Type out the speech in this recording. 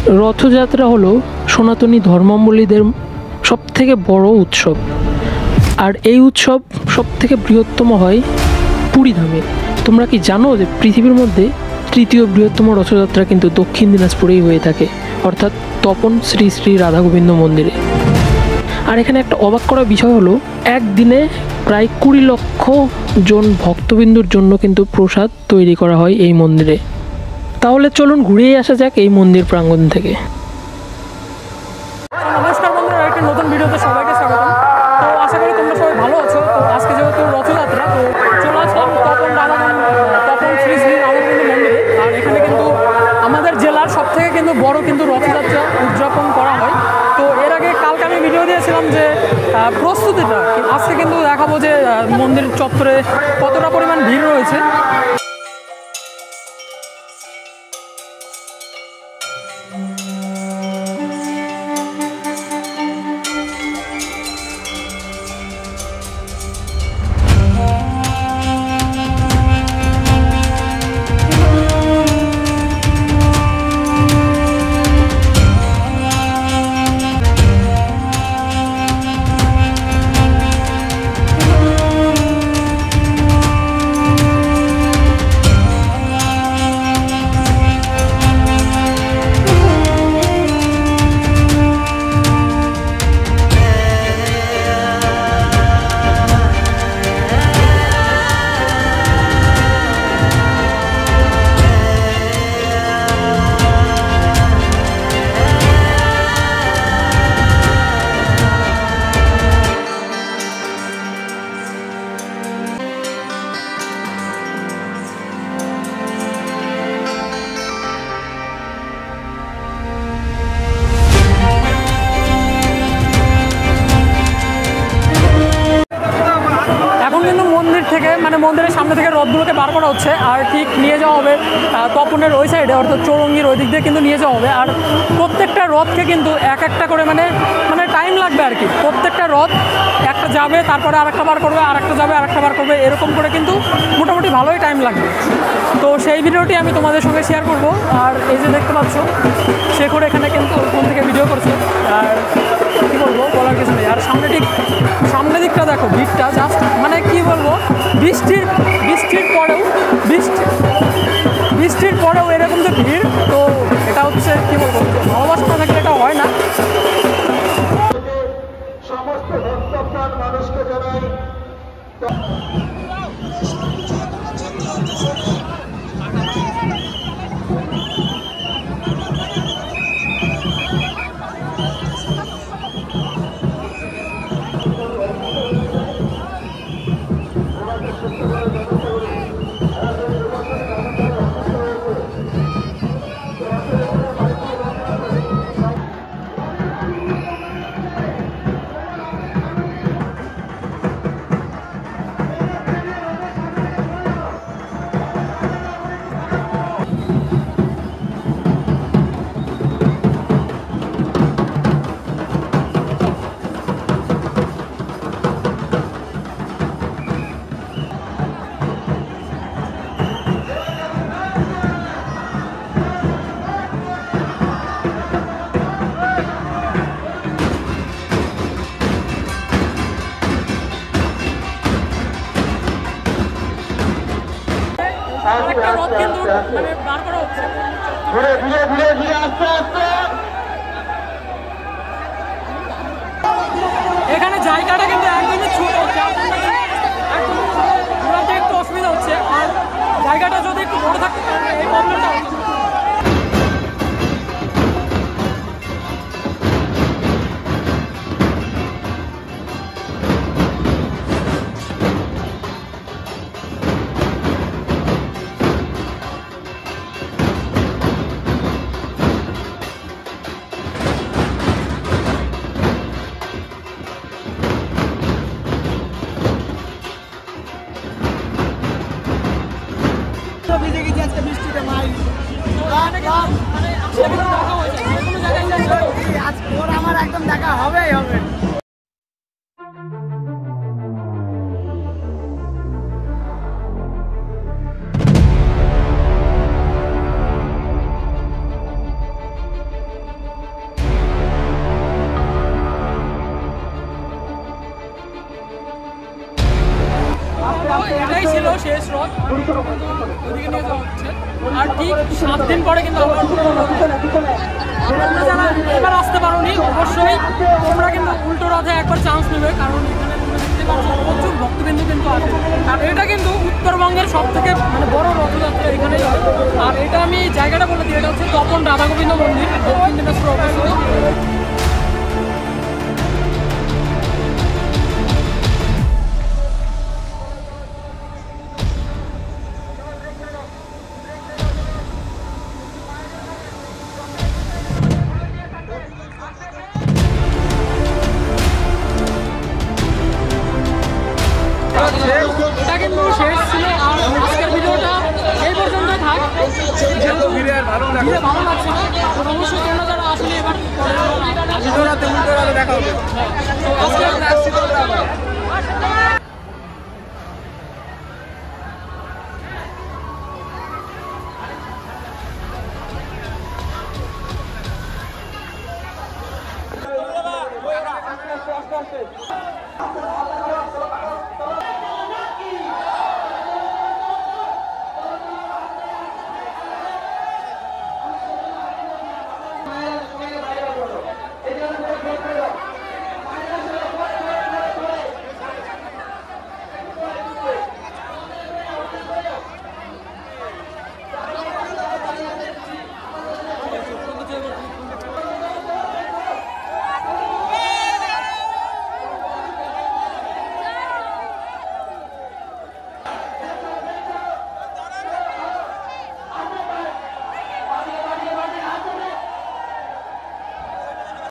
রথযাত্রা হলো সনাতনী ধর্মাবলম্বীদের সবথেকে বড় উৎসব। আর এই উৎসব সবথেকে বৃহত্তম হয় পুরীধামে। তোমরা কি জানো যে পৃথিবীর মধ্যে তৃতীয় বৃহত্তম রথযাত্রা কিন্তু দক্ষিণ দিনাজপুরেই হয়ে থাকে, অর্থাৎ তপন শ্রী শ্রী রাধা গোবিন্দ মন্দিরে। আর এখানে একটা অবাক করা বিষয় হলো, একদিনে প্রায় 20 লক্ষ জন ভক্তবিন্দুর জন্য কিন্তু প্রসাদ তৈরি করা হয় এই মন্দিরে। তাহলে চলুন ঘুরেই আসা যাক এই মন্দির প্রাঙ্গণ থেকে। নমস্কার বন্ধুরা, একটা নতুন ভিডিওতে সবাইকে স্বাগতম। তো আশা করি তোমরা সবাই ভালো আছো। তো আজকে যেহেতু রথযাত্রা, তো চলে আসলাম তপন শ্রী শ্রী রামগোবিন্দ মন্দিরে। আর এখানে কিন্তু আমাদের জেলার সবথেকে কিন্তু বড় কিন্তু রথযাত্রা উদযাপন করা হয়। তো এর আগে কালকে আমি ভিডিও দিয়েছিলাম যে প্রস্তুতিটা, আজকে কিন্তু দেখাবো যে মন্দির চত্বরে কতটা পরিমাণ ভিড় রয়েছে। মন্দিরের সামনে থেকে রথগুলোকে বার করা হচ্ছে, আর ঠিক নিয়ে যাওয়া হবে তপনের ওই সাইডে, অর্থাৎ চৌরঙ্গির ওই দিক দিয়ে কিন্তু নিয়ে যাওয়া হবে। আর প্রত্যেকটা রথকে কিন্তু এক একটা করে মানে টাইম লাগবে আর কি। প্রত্যেকটা রথ একটা যাবে, তারপরে আরেকটা বার করবে, আরেকটা যাবে, আরেকটা বার করবে, এরকম করে কিন্তু মোটামুটি ভালোই টাইম লাগবে। তো সেই ভিডিওটি আমি তোমাদের সঙ্গে শেয়ার করব। আর এই যে দেখতে পাচ্ছ, শেখর এখানে কিন্তু ফোন থেকে ভিডিও করছে। আর কী বলবো, বলার কিছু নেই। আর সামনের দিকটা দেখো, ভিড়টা জাস্ট মানে কি বলবো, বৃষ্টির পরেও এরকম যে ভিড়, তো এটা হচ্ছে কি বলবো, ভালোবাসা না থাকলে এটা হয় না। সমস্ত ভক্তপ্রাণ মানুষকে জানাই এখানে জায়গাটা কিন্তু একদমই ছোট, একটু অসুবিধা হচ্ছে। আর জায়গাটা যদি একটু বড় থাকতো এই প্রবলেমটা হতো। আমার একদম দেখা হবেই হবে। শেষ রথ ওদিকে নিয়ে যাওয়া হচ্ছে। আর ঠিক 7 দিন পরে কিন্তু আবার উল্টো রথ হবে। তোমরা যারা এবার আসতে পারোনি অবশ্যই তোমরা কিন্তু উল্টো রথে একবার চান্স নেবে, কারণ এখানে তোমরা দেখতে পাচ্ছ প্রচুর ভক্তবিন্দু কিন্তু আছে। আর এটা কিন্তু উত্তরবঙ্গের সব থেকে মানে বড় রথযাত্রা এখানেই হয়। আর এটা আমি জায়গাটা বলে দিই, এটা হচ্ছে তপন রাধা গোবিন্দ মন্দির, দক্ষিণ দিনাজপুর অবস্থিত। এটা কিন্তু শেষ ছিল। আর আজকের ভিডিওটা এই পর্যন্ত থাক। যেহেতু ভিডিও ভালো লাগছে না, অবশ্যই তোমরা যারা আসলে এবার দেখা হবে।